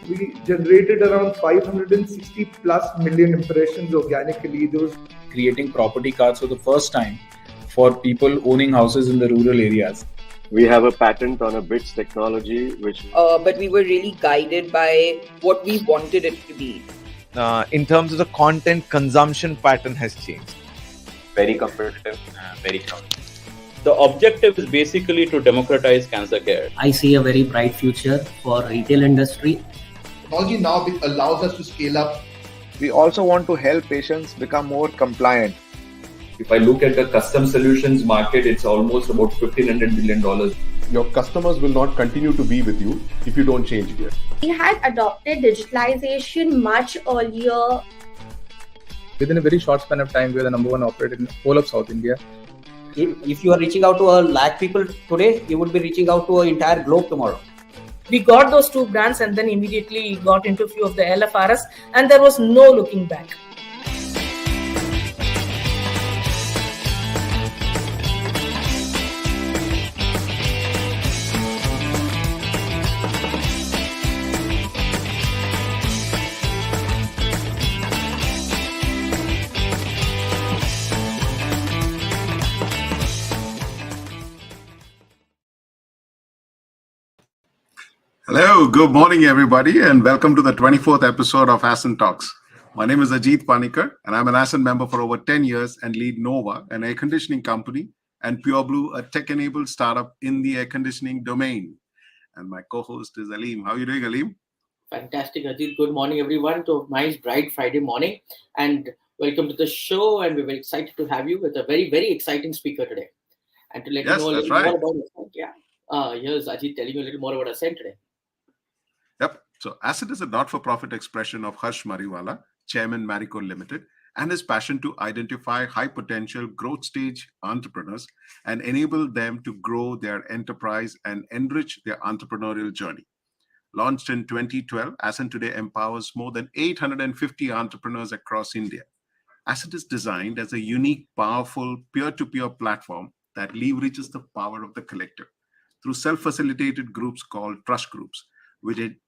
We generated around 560 plus million impressions organically. Those creating property cards for the first time for people owning houses in the rural areas. We have a patent on a bits technology, but we were really guided by what we wanted it to be. In terms of the content consumption pattern has changed. Very competitive, very crowded. The objective is basically to democratize cancer care. I see a very bright future for retail industry. technology now allows us to scale up. We also want to help patients become more compliant. If I look at the custom solutions market, it's almost about $1,500 billion. Your customers will not continue to be with you if you don't change gear. We had adopted digitalization much earlier. Within a very short span of time, we are the number one operator in whole of South India. If you are reaching out to a lakh people today, you would be reaching out to an entire globe tomorrow. We got those two brands and then immediately got into a few of the LFRs, and there was no looking back. Hello, good morning, everybody, and welcome to the 24th episode of Ascent Talks. My name is Ajit and I'm an Ascent member for over 10 years and lead Nova, an air conditioning company, and Pure Blue, a tech-enabled startup in the air conditioning domain. And my co-host is Aleem. How are you doing, Aleem? Fantastic, Ajit. Good morning, everyone, to a nice, bright Friday morning. And welcome to the show. And we're very excited to have you with a very, very exciting speaker today. And to let you know a little more about Ascent. Here's Ajit telling you a little more about Ascent today. Yep. So Ascent is a not-for-profit expression of Harsh Mariwala, Chairman Marico Limited, and his passion to identify high-potential growth stage entrepreneurs and enable them to grow their enterprise and enrich their entrepreneurial journey. Launched in 2012, Ascent today empowers more than 850 entrepreneurs across India. Ascent is designed as a unique, powerful, peer-to-peer platform that leverages the power of the collective through self-facilitated groups called trust groups,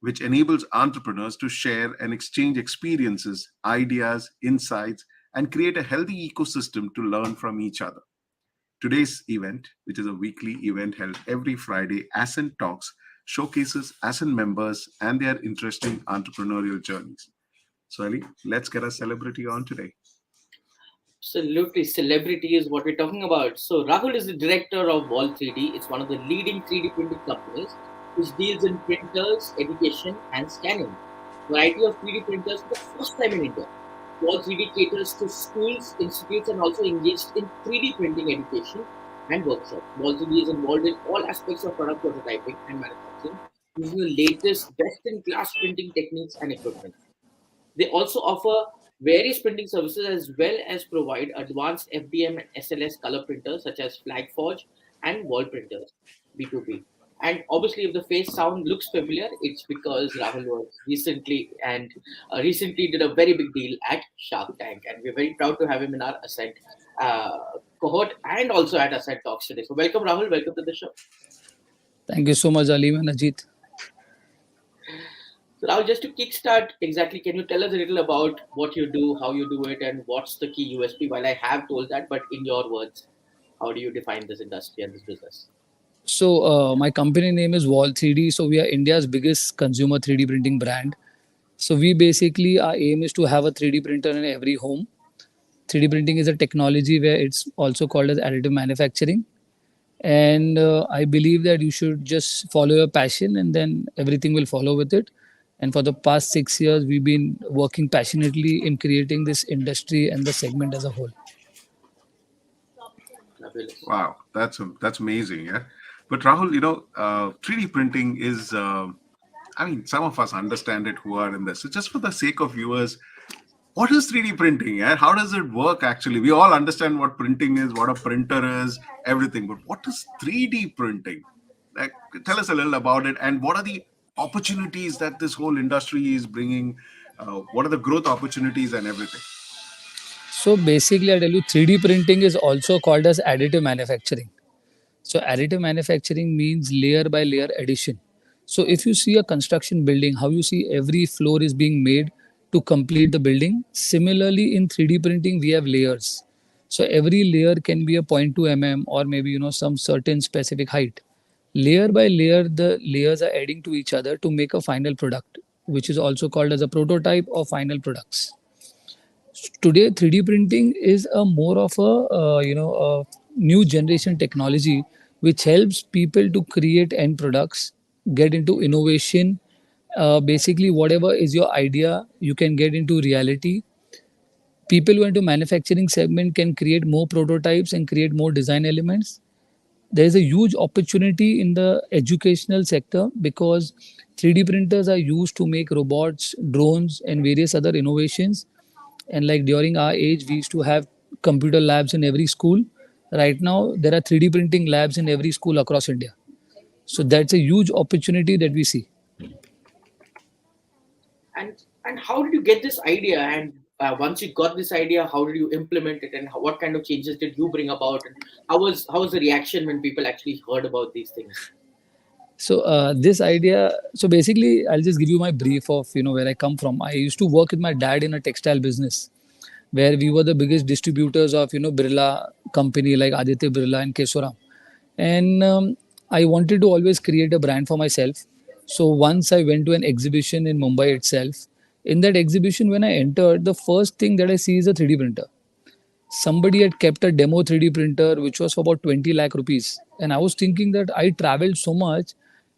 which enables entrepreneurs to share and exchange experiences, ideas, insights, and create a healthy ecosystem to learn from each other. Today's event, which is a weekly event held every Friday, Ascent Talks, showcases Ascent members and their interesting entrepreneurial journeys. So, Ali, let's get a celebrity on today. Absolutely. Celebrity is what we're talking about. So, Rahul is the director of Wall 3D. It's one of the leading 3D printing companies which deals in printers, education, and scanning. Variety of 3D printers for the first time in India. Wall 3D caters to schools, institutes, and also engaged in 3D printing education and workshops. Wall 3D is involved in all aspects of product prototyping and manufacturing using the latest best-in-class printing techniques and equipment. They also offer various printing services as well as provide advanced FDM and SLS color printers such as FlagForge and wall printers, B2B. And obviously, if the face sound looks familiar, it's because Rahul was recently did a very big deal at Shark Tank, and we're very proud to have him in our Ascent cohort and also at Ascent Talks today. So, welcome, Rahul. Welcome to the show. Thank you so much, Aleem and Ajit. So, Rahul, just to kickstart, exactly, can you tell us a little about what you do, how you do it, and what's the key USP? While I have told that, but in your words, how do you define this industry and this business? So my company name is Wall 3D. So we are India's biggest consumer 3D printing brand. So we basically, our aim is to have a 3D printer in every home. 3D printing is a technology where it's also called as additive manufacturing. And I believe that you should just follow your passion and then everything will follow with it. And for the past 6 years, we've been working passionately in creating this industry and the segment as a whole. Wow, that's amazing. Yeah. But Rahul, 3D printing is, I mean, some of us understand it who are in this. So just for the sake of viewers, what is 3D printing? And how does it work actually? We all understand what printing is, what a printer is, everything. But what is 3D printing? Like, tell us a little about it. And what are the opportunities that this whole industry is bringing? What are the growth opportunities and everything? So basically, I tell you, 3D printing is also called as additive manufacturing. So additive manufacturing means layer by layer addition. So if you see a construction building, how you see every floor is being made to complete the building. Similarly, in 3D printing, we have layers. So every layer can be a 0.2 mm or maybe some certain specific height. Layer by layer, the layers are adding to each other to make a final product, which is also called as a prototype or final products. Today 3D printing is a more of a a new generation technology which helps people to create end products, get into innovation. Basically, whatever is your idea, you can get into reality. People who are into manufacturing segment can create more prototypes and create more design elements. There is a huge opportunity in the educational sector because 3D printers are used to make robots, drones, and various other innovations. And like during our age, we used to have computer labs in every school. Right now, there are 3D printing labs in every school across India. So that's a huge opportunity that we see. And how did you get this idea? And once you got this idea, how did you implement it? And what kind of changes did you bring about? And how was the reaction when people actually heard about these things? So this idea, so basically, I'll just give you my brief of where I come from. I used to work with my dad in a textile business, where we were the biggest distributors of Birla company like Aditya Birla and Kesoram. And I wanted to always create a brand for myself. So once I went to an exhibition in Mumbai itself. In that exhibition, when I entered, the first thing that I see is a 3D printer. Somebody had kept a demo 3D printer which was for about 20 lakh rupees. And I was thinking that I traveled so much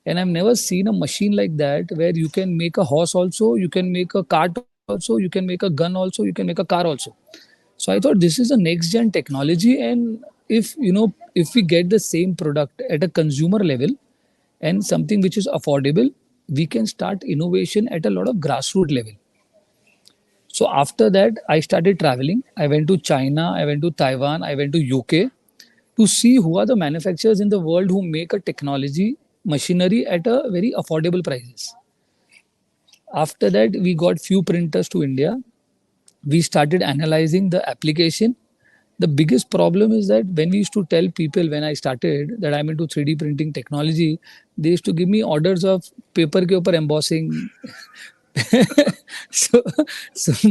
and I've never seen a machine like that where you can make a horse also, you can make a cart also, you can make a gun also, you can make a car also. So I thought this is a next gen technology, and if we get the same product at a consumer level and something which is affordable, we can start innovation at a lot of grassroots level. So after that, I started traveling. I went to China, I went to Taiwan, I went to UK to see who are the manufacturers in the world who make a technology machinery at a very affordable prices. After that, we got few printers to India. We started analyzing the application. The biggest problem is that when we used to tell people when I started that I'm into 3D printing technology, they used to give me orders of paper ke upar embossing. so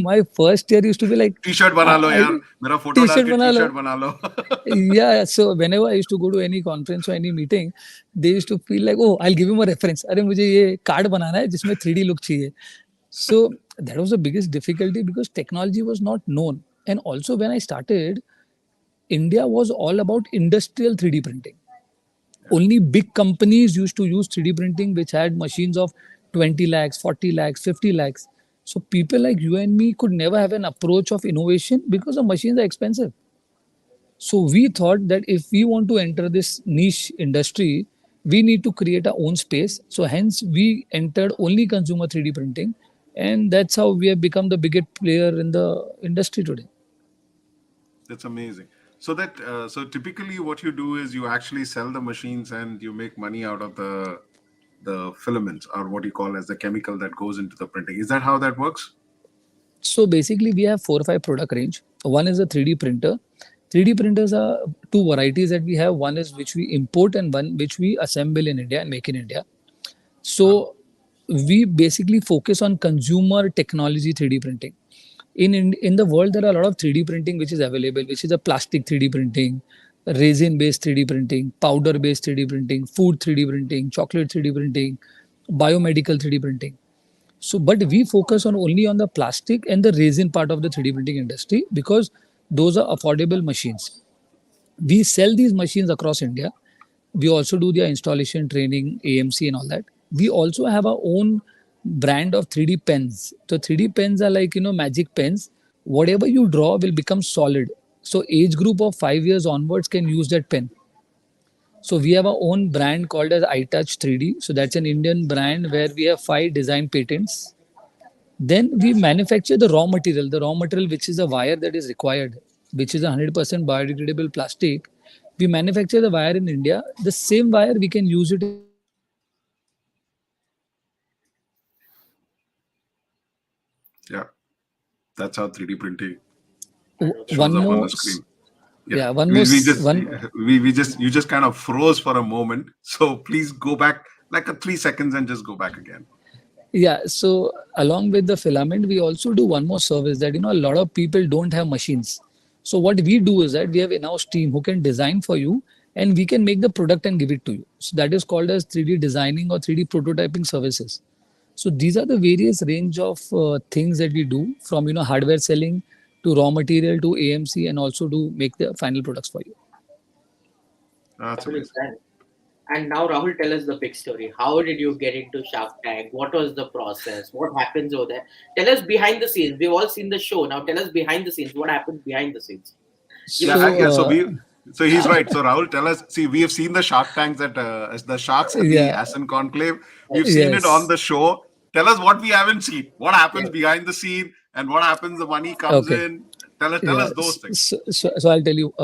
my first year used to be like T-shirt bana lo yaar, mera photo dal ke T-shirt bana lo. Yeah, so whenever I used to go to any conference or any meeting, they used to feel like, oh, I'll give him a reference. अरे मुझे ये card बनाना है जिसमें 3D look चाहिए. So that was the biggest difficulty because technology was not known. And also when I started, India was all about industrial 3D printing. Only big companies used to use 3D printing, which had machines of 20 lakhs, 40 lakhs, 50 lakhs. So people like you and me could never have an approach of innovation because the machines are expensive. So we thought that if we want to enter this niche industry, we need to create our own space. So hence we entered only consumer 3D printing. And that's how we have become the biggest player in the industry today. That's amazing. So so typically what you do is you actually sell the machines and you make money out of the filaments, or what you call as the chemical that goes into the printing. Is that how that works? So basically we have 4 or 5 product range. One is a 3D printer. 3D printers are 2 varieties that we have. One is which we import and one which we assemble in India and make in India. So we basically focus on consumer technology 3D printing. In the world, there are a lot of 3D printing which is available, which is a plastic 3D printing, resin-based 3D printing, powder-based 3D printing, food 3D printing, chocolate 3D printing, biomedical 3D printing. So, but we focus only on the plastic and the resin part of the 3D printing industry because those are affordable machines. We sell these machines across India. We also do their installation, training, AMC and all that. We also have our own brand of 3D pens. So 3D pens are like, magic pens. Whatever you draw will become solid. So age group of 5 years onwards can use that pen. So we have our own brand called as iTouch 3D. So that's an Indian brand where we have 5 design patents. Then we manufacture the raw material which is a wire that is required, which is a 100% biodegradable plastic. We manufacture the wire in India. The same wire we can use it in China, we can use it in India, we can use it in Europe, we can use it in America. Yeah, that's how 3D printing One shows up on more, the screen. yeah, You just kind of froze for a moment. So please go back like a 3 seconds and just go back again. yeah. So along with the filament, we also do one more service that, a lot of people don't have machines. So what we do is that we have in-house team who can design for you and we can make the product and give it to you. So that is called as 3D designing or 3D prototyping services. So these are the various range of things that we do from, hardware selling to raw material to AMC and also to make the final products for you. That's amazing. And now, Rahul, tell us the big story. How did you get into Shark Tank? What was the process? What happens over there? Tell us behind the scenes. We've all seen the show. Now, tell us behind the scenes. What happens behind the scenes? So he's right. So Rahul, tell us. See, we have seen the Shark Tanks at the Sharks at the Ascent Conclave. We've seen it on the show. Tell us what we haven't seen. What happens behind the scene, and what happens the money comes in. Tell us those things. So I'll tell you.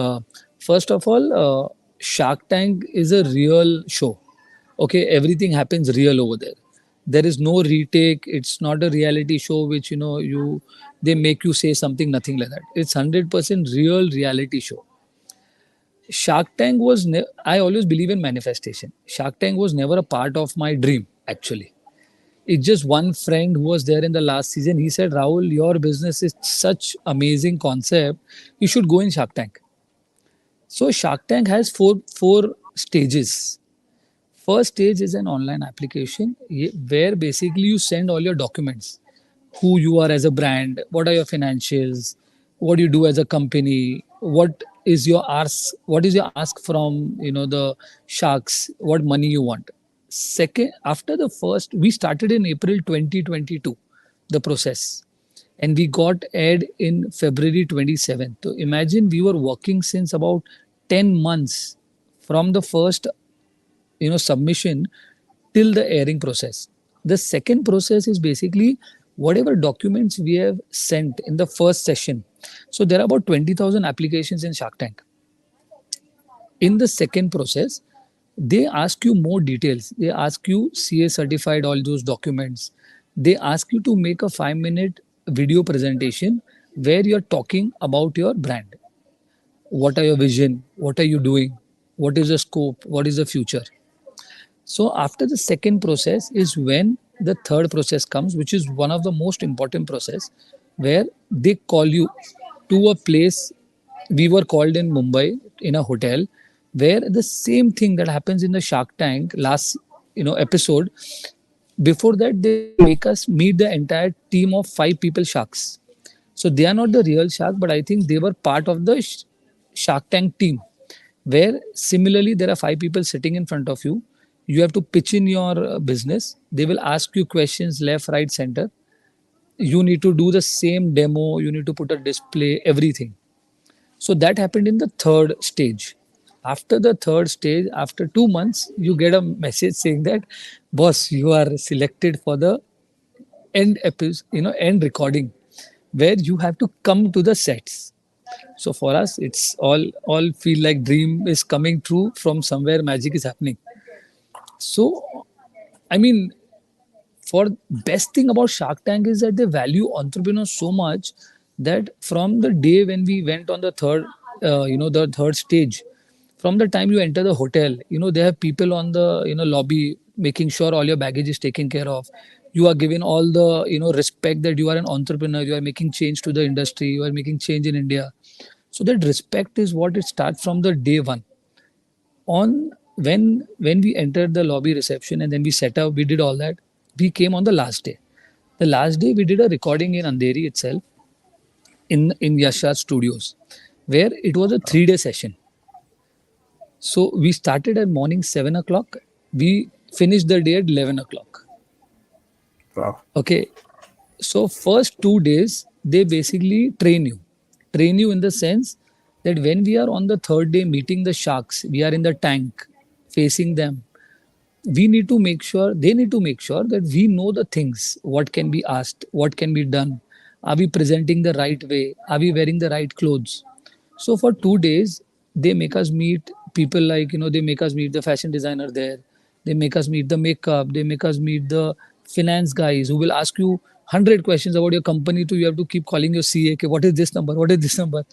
First of all, Shark Tank is a real show. Okay, everything happens real over there. There is no retake. It's not a reality show which they make you say something, nothing like that. It's 100% real reality show. Shark Tank was I always believe in manifestation. Shark Tank was never a part of my dream actually. It's just one friend who was there in the last season. He said, Rahul, your business is such amazing concept. You should go in Shark Tank. So Shark Tank has four stages. First stage is an online application where basically you send all your documents, who you are as a brand, what are your financials, what do you do as a company, what is your ask from the sharks, what money you want. Second, after the first, we started in April 2022, the process, and we got aired in February 27th. So imagine we were working since about 10 months from the first submission till the airing process. The second process is basically whatever documents we have sent in the first session. So there are about 20,000 applications in Shark Tank. In the second process, they ask you more details. They ask you CA certified all those documents. They ask you to make a 5-minute video presentation where you're talking about your brand. What are your vision? What are you doing? What is the scope? What is the future? So after the second process is when the third process comes, which is one of the most important process, where they call you to a place. We were called in Mumbai in a hotel where the same thing that happens in the Shark Tank last episode. Before that, they make us meet the entire team of 5 people sharks. So they are not the real shark, but I think they were part of the Shark Tank team, where similarly there are 5 people sitting in front of you. You have to pitch in your business. They will ask you questions left, right, center. You need to do the same demo. You need to put a display, everything. So that happened in the third stage. After the third stage, after 2 months, you get a message saying that, boss, you are selected for the end episode, end recording, where you have to come to the sets. So for us, it's all feel like dream is coming true. From somewhere magic is happening. So, I mean, for best thing about Shark Tank is that they value entrepreneurs so much that from the day when we went on the third stage, from the time you enter the hotel, they have people on the lobby making sure all your baggage is taken care of. You are given all the respect that you are an entrepreneur. You are making change to the industry. You are making change in India. So that respect is what it starts from the day one. On when we entered the lobby reception and then we set up, we did all that. We came on the last day. The last day we did a recording in Andheri itself, in Yashar Studios, where it was a 3-day session. So we started at morning 7 o'clock. We finished the day at 11 o'clock. Wow. Okay. So first 2 days, they basically train you in the sense that when we are on the third day meeting the sharks, we are in the tank. facing them, we need to make sure, they need to make sure that we know the things, what can be asked, what can be done. Are we presenting the right way? Are we wearing the right clothes? So for 2 days, they make us meet people like, they make us meet the fashion designer there. They make us meet the makeup. They make us meet the finance guys who will ask you 100 questions about your company. You have to keep calling your CA. Okay, what is this number? What is this number?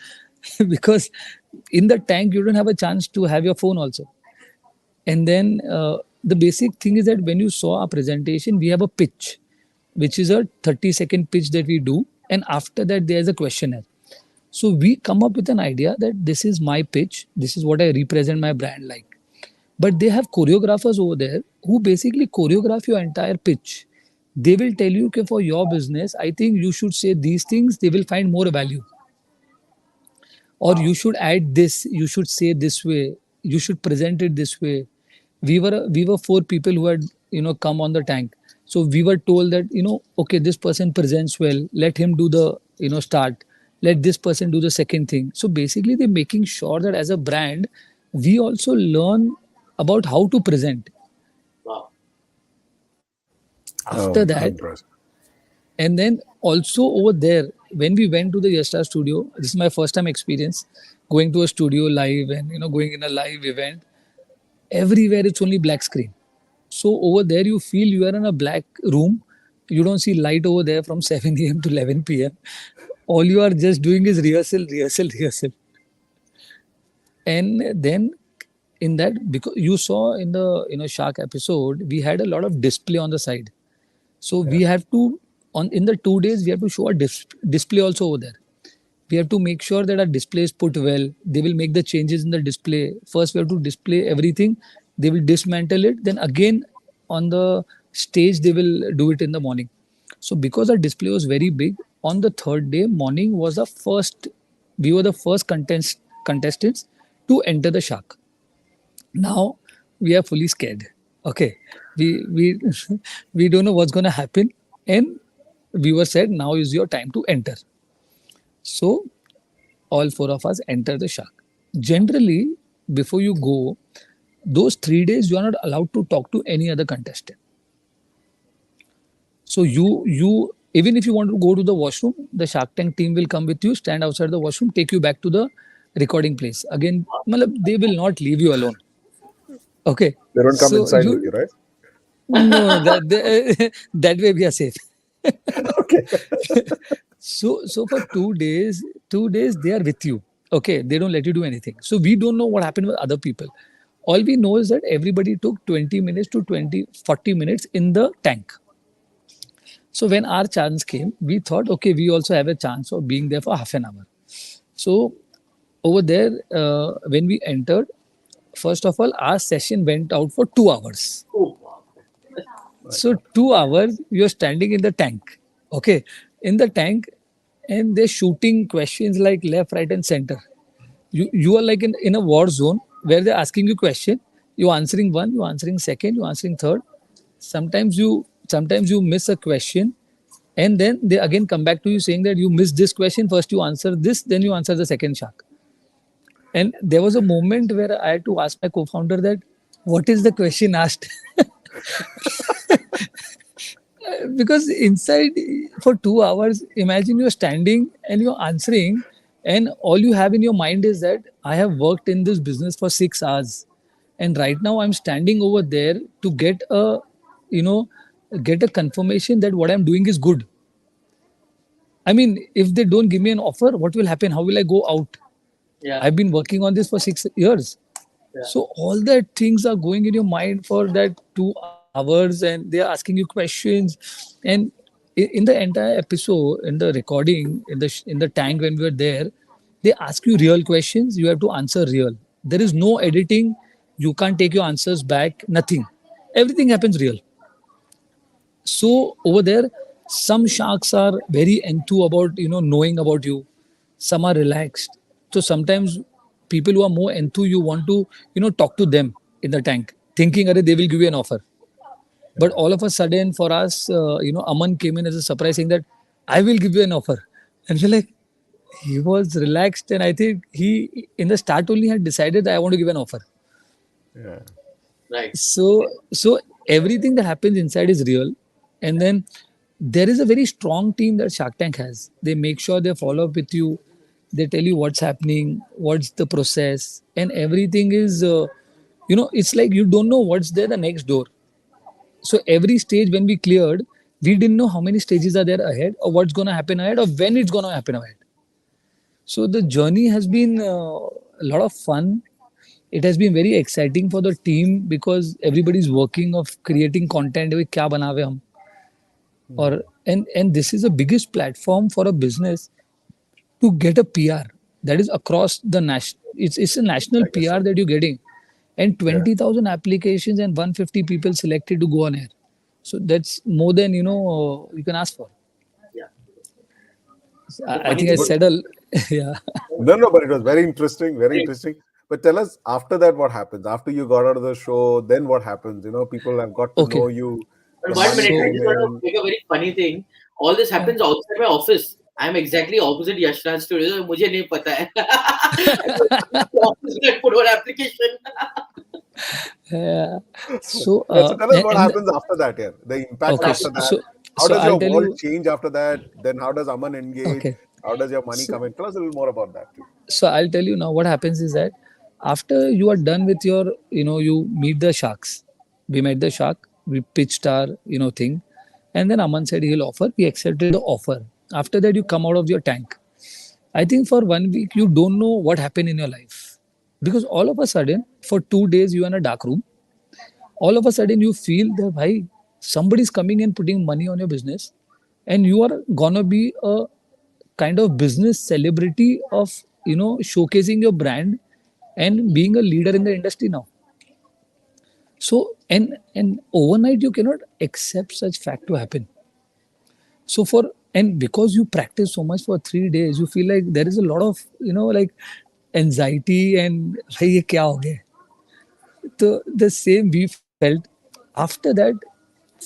Because in the tank, you don't have a chance to have your phone also. And then the basic thing is that when you saw our presentation, we have a pitch, which is a 30-second pitch that we do. And after that, there's a questionnaire. So we come up with an idea that this is my pitch, this is what I represent my brand like. But they have choreographers over there who basically choreograph your entire pitch. They will tell you, okay, for your business, I think you should say these things, they will find more value. Or you should add this, you should say this way, you should present it this way. We were 4 people who had come on the tank. So we were told that okay, this person presents well, let him do the start, let this person do the second thing. So basically they're making sure that as a brand we also learn about how to present. Wow. After that, and then also over there, when we went to the Yestar studio, this is my first time experience going to a studio live and going in a live event. Everywhere it's only black screen. So over there you feel you are in a black room. You don't see light over there from 7 a.m. to 11 p.m. All you are just doing is rehearsal. And then in that, because you saw in the Shark episode, we had a lot of display on the side. So we have to, in the 2 days, we have to show a display also over there. We have to make sure that our display is put well. They will make the changes in the display. First, we have to display everything. They will dismantle it. Then again, on the stage, they will do it in the morning. So because our display was very big, on the 3rd day, morning was the first, we were the first contestants to enter the Shark. Now, we are fully scared. Okay. We we don't know what's going to happen. And we were said, now is your time to enter. So all 4 of us enter the Shark. Generally, before you go, those 3 days, you are not allowed to talk to any other contestant. So you even if you want to go to the washroom, the Shark Tank team will come with you, stand outside the washroom, take you back to the recording place. Again, they will not leave you alone. Okay. They don't come inside with you, right? No, that way we are safe. Okay. So for 2 days, they are with you. Okay, they don't let you do anything. So we don't know what happened with other people. All we know is that everybody took 20 minutes to 40 minutes in the tank. So when our chance came, we thought, okay, we also have a chance of being there for half an hour. So over there, when we entered, first of all, our session went out for 2 hours. So 2 hours, you're standing in the tank. Okay, in the tank, and they're shooting questions like left, right, and center. You are like in a war zone where they're asking you question. You're answering one, you're answering second, you're answering third. Sometimes you miss a question, and then they again come back to you saying that you missed this question. First you answer this, then you answer the second Shark. And there was a moment where I had to ask my co-founder that, what is the question asked? Because inside for 2 hours, imagine you're standing and you're answering, and all you have in your mind is that I have worked in this business for 6 hours, and right now I'm standing over there to get a confirmation that what I'm doing is good. I mean, if they don't give me an offer, what will happen? How will I go out? Yeah. I've been working on this for 6 years. Yeah. So all that things are going in your mind for that 2 hours, and they are asking you questions. And in the entire episode, in the recording, in the tank when we were there, they ask you real questions. You have to answer real. There is no editing. You can't take your answers back. Nothing. Everything happens real. So over there, some sharks are very enthused about knowing about you. Some are relaxed. So sometimes people who are more enthused, you want to talk to them in the tank, thinking they will give you an offer. But all of a sudden, for us, Aman came in as a surprise, saying that I will give you an offer, and we're like, he was relaxed, and I think he in the start only had decided that I want to give an offer. Yeah. Right. So everything that happens inside is real, and then there is a very strong team that Shark Tank has. They make sure they follow up with you. They tell you what's happening, what's the process, and everything is, it's like you don't know what's there the next door. So every stage when we cleared, we didn't know how many stages are there ahead, or what's going to happen ahead, or when it's going to happen ahead. So the journey has been a lot of fun. It has been very exciting for the team because everybody's working of creating content. अभी क्या बनावे हम? Or and this is the biggest platform for a business to get a PR that is across the national. It's a national PR that you're getting, and 20,000 applications and 150 people selected to go on air. So that's more than you can ask for. Yeah. I think I said a yeah. No, but it was very interesting, very interesting. But tell us, after that, what happens? After you got out of the show, then what happens? People have got to know you. But 1 minute, I just want to make a very funny thing. All this happens outside my office. I'm exactly opposite Yashraj Studio. मुझे नहीं पता है. Put one application. Yeah. So tell us what happens after that. Yeah, the impact after that. How does your world change after that? Then how does Aman engage? Okay. How does your money come in? Tell us a little more about that too. So I'll tell you now what happens is that after you are done with your, you meet the sharks. We met the shark, we pitched our, thing. And then Aman said he'll offer. We accepted the offer. After that, you come out of your tank. I think for 1 week, you don't know what happened in your life. Because all of a sudden, for 2 days, you are in a dark room. All of a sudden, you feel that, bhai, somebody's coming and putting money on your business. And you are going to be a kind of business celebrity of, showcasing your brand and being a leader in the industry now. So, and overnight, you cannot accept such fact to happen. So because you practice so much for 3 days, you feel like there is a lot of, like anxiety and ye kya ho gaya? So the same we felt. After that,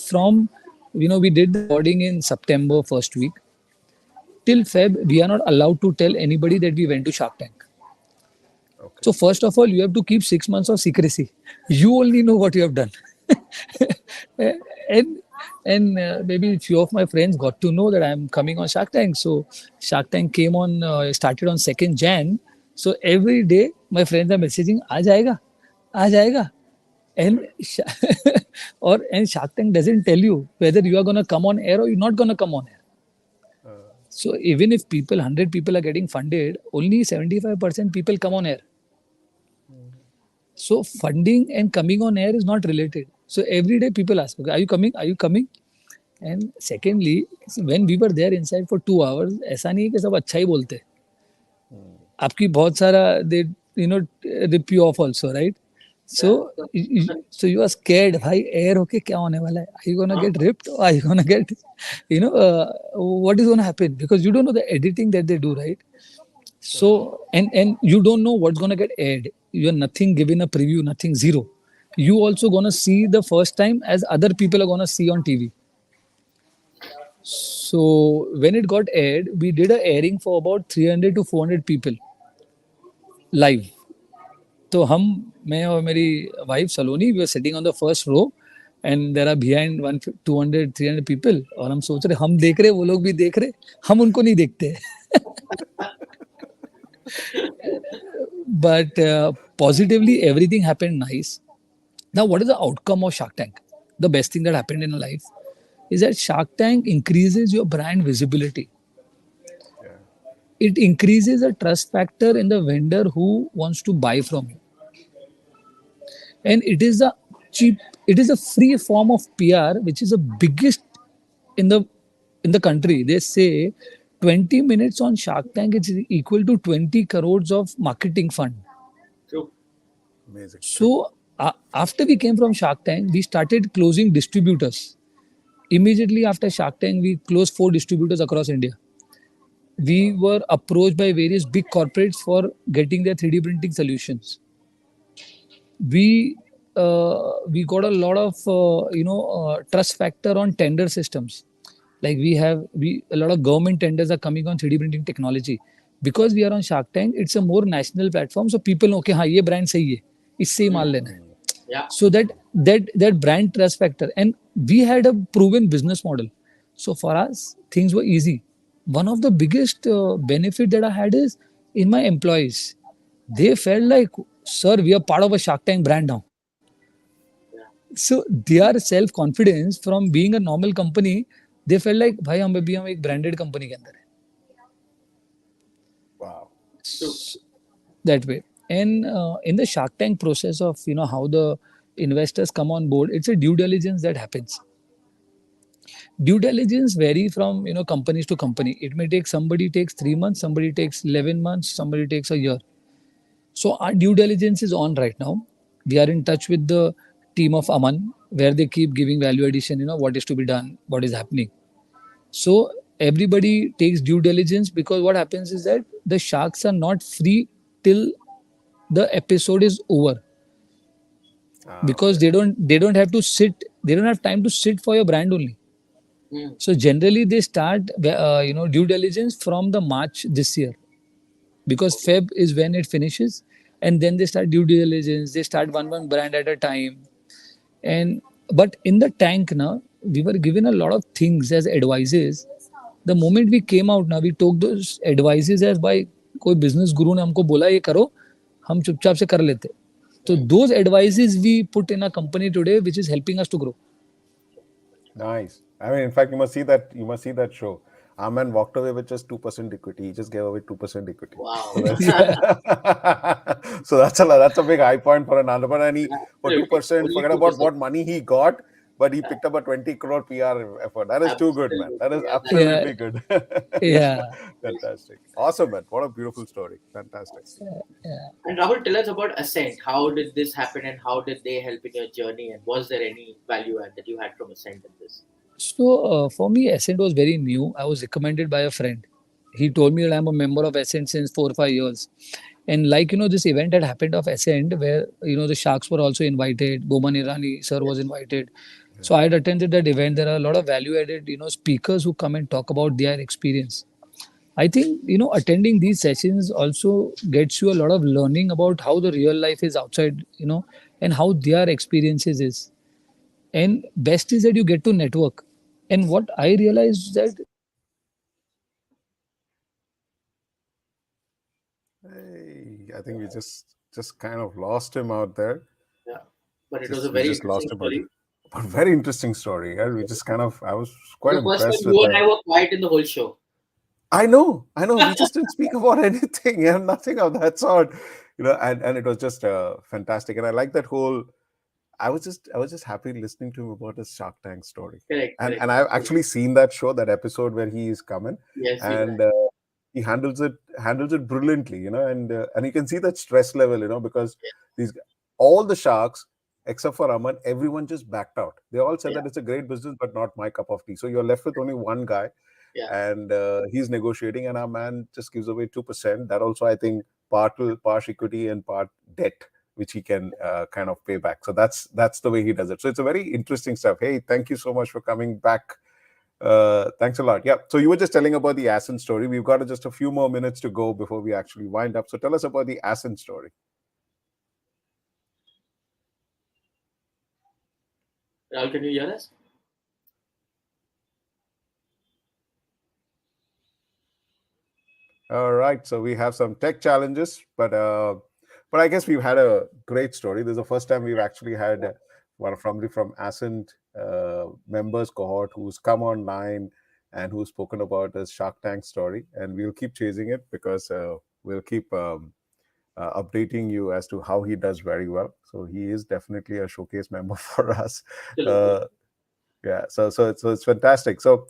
from, we did the recording in September first week. Till Feb, we are not allowed to tell anybody that we went to Shark Tank. Okay. So first of all, you have to keep 6 months of secrecy. You only know what you have done. And maybe a few of my friends got to know that I'm coming on Shark Tank. So Shark Tank started on 2nd Jan. So every day my friends are messaging, aa jayega. And Shark Tank doesn't tell you whether you are going to come on air or you're not going to come on air. So even if 100 people are getting funded, only 75% people come on air. So funding and coming on air is not related. So every day people ask, okay, are you coming? Are you coming? And secondly, when we were there inside for 2 hours, ऐसा नहीं है कि सब अच्छा ही बोलते. आपकी बहुत सारा they rip you off also, right? So you are scared. भाई air होके क्या होने वाला है? Are you gonna get ripped? Or are you gonna get, what is gonna happen? Because you don't know the editing that they do, right? So and you don't know what's gonna get aired. You are nothing given a preview, nothing, zero. You also gonna see the first time as other people are gonna see on TV. So when it got aired, we did a airing for about 300 to 400 people live. So मैं और मेरी wife Saloni, we were sitting on the first row and there are behind 200, 300 people और हम सोच रहे हम देख रहे वो लोग भी देख रहे हम उनको नहीं देखते. But positively everything happened nice. Now what is the outcome of Shark Tank? The best thing that happened in life is that Shark Tank increases your brand visibility. It increases a trust factor in the vendor who wants to buy from you. And it is a free form of PR, which is the biggest in the country. They say 20 minutes on Shark Tank is equal to 20 crores of marketing fund. True. Amazing. So after we came from Shark Tank, we started closing distributors. Immediately after Shark Tank, we closed 4 distributors across India. We were approached by various big corporates for getting their 3D printing solutions. We got a lot of trust factor on tender systems. Like a lot of government tenders are coming on 3D printing technology. Because we are on Shark Tank, it's a more national platform. So people know, okay, हाँ, ये brand सही है, इससे ही माल लेना है. Yeah. So that brand trust factor, and we had a proven business model. So for us, things were easy. One of the biggest benefit that I had is in my employees. They felt like, sir, we are part of a Shark Tank brand now. So their self confidence from being a normal company, they felt like, भाई हम अभी हम एक branded company के अंदर है. Wow. That way. And in the Shark Tank process of how the investors come on board, it's a due diligence that happens. Due diligence vary from companies to company. It may take, somebody takes 3 months, somebody takes 11 months, somebody takes a year. So our due diligence is on right now. We are in touch with the team of Aman, where they keep giving value addition, what is to be done, what is happening. So everybody takes due diligence, because what happens is that the sharks are not free till the episode is over, because they don't have to sit, they don't have time to sit for your brand only. So generally they start due diligence from the March this year, because Feb is when it finishes, and then they start due diligence. They start one brand at a time. And but in the tank now, we were given a lot of things as advices. The moment we came out now, we took those advices as by कोई business guru ने हमको बोला ये करो, हम चुपचाप से कर लेते. So those advices we put in a company today, which is helping us to grow. Nice. I mean, in fact, you must see that. You must see that show. Our man walked away with just 2% equity. He just gave away 2% equity. Wow. So that's a big high point for an entrepreneur. And he, for 2%, forget about what money he got, but he picked up a 20 crore PR effort. That is too good, man. That is absolutely good. Yeah. Fantastic. Awesome, man. What a beautiful story. Fantastic. And Rahul, tell us about Ascent. How did this happen, and how did they help in your journey? And was there any value add that you had from Ascent in this? So for me, Ascent was very new. I was recommended by a friend. He told me that I'm a member of Ascent since 4 or 5 years. And this event had happened of Ascent, where the Sharks were also invited. Boman Irani sir was invited. So I had attended that event. There are a lot of value added speakers who come and talk about their experience. I think attending these sessions also gets you a lot of learning about how the real life is outside, and how their experiences is. And best is that you get to network. And what I realized that Hey, I think we just kind of lost him out there. Yeah, but it was a very interesting story. But very interesting story. Yeah, we just kind of, I was quite the impressed first time with you and I were quiet in the whole show. I know. We just didn't speak about anything. Yeah, nothing of that sort. And it was just fantastic. And I like that whole. I was just happy listening to him about his Shark Tank story. Correct. And I've actually seen that show, that episode where he is coming. Yes. And he handles it brilliantly. And you can see that stress level. Because all the sharks, except for Aman, everyone just backed out. They all said that it's a great business, but not my cup of tea. So you're left with only one guy. And he's negotiating, and our man just gives away 2%. That also, I think, part equity and part debt, which he can kind of pay back. So that's the way he does it. So it's a very interesting stuff. Hey, thank you so much for coming back. Thanks a lot. Yeah. So you were just telling about the Ascent story. We've got just a few more minutes to go before we actually wind up. So tell us about the Ascent story. Rahul, can you hear us? All right. So we have some tech challenges, but I guess we've had a great story. This is the first time we've actually had one from Ascent members cohort who's come online and who's spoken about this Shark Tank story. And we'll keep chasing it, because we'll keep updating you as to how he does very well. So he is definitely a showcase member for us. Yeah. So it's fantastic. So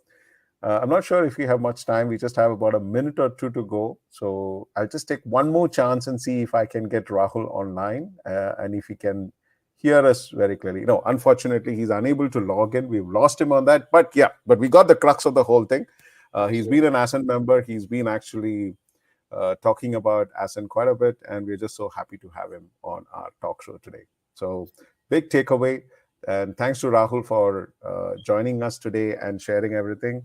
I'm not sure if we have much time. We just have about a minute or two to go. So I'll just take one more chance and see if I can get Rahul online and if he can hear us very clearly. No, unfortunately, he's unable to log in. We've lost him on that. But we got the crux of the whole thing. He's been an Ascent member. He's been actually talking about Ascent quite a bit. And we're just so happy to have him on our talk show today. So big takeaway. And thanks to Rahul for joining us today and sharing everything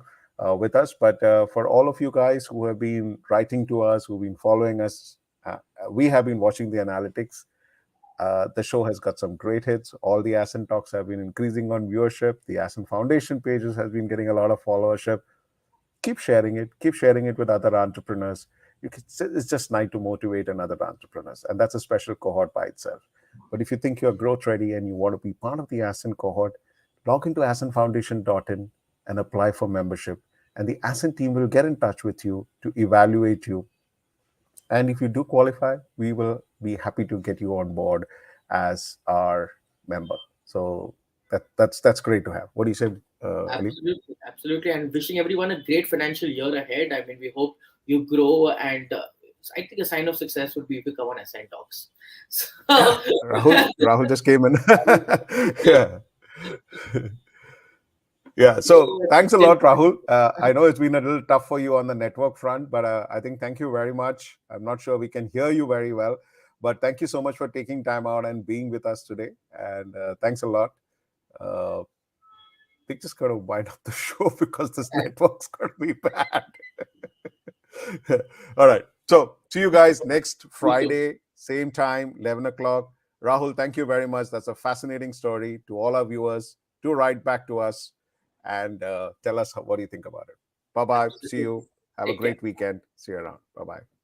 with us. But for all of you guys who have been writing to us, who've been following us, we have been watching the analytics. The show has got some great hits. All the Ascent Talks have been increasing on viewership. The Ascent Foundation pages has been getting a lot of followership. Keep sharing it. Keep sharing it with other entrepreneurs. It's just nice to motivate another entrepreneurs. And that's a special cohort by itself. But if you think you're growth ready and you want to be part of the Ascent cohort, log into ascentfoundation.in and apply for membership. And the Ascent team will get in touch with you to evaluate you. And if you do qualify, we will be happy to get you on board as our member. So that's great to have. What do you say, Aleem? Absolutely. And wishing everyone a great financial year ahead. I mean, we hope you grow, and I think a sign of success would be if you come on Ascent Talks. So, Rahul just came in. Yeah. So thanks a lot, Rahul. I know it's been a little tough for you on the network front, but I think thank you very much. I'm not sure we can hear you very well, but thank you so much for taking time out and being with us today. And thanks a lot. We're just going to wind up the show because this network's going to be bad. All right. So see you guys next Friday, same time, 11 o'clock. Rahul, thank you very much. That's a fascinating story. To all our viewers, do write back to us and tell us what do you think about it. Bye-bye. See you. Have a great weekend. See you around. Bye-bye.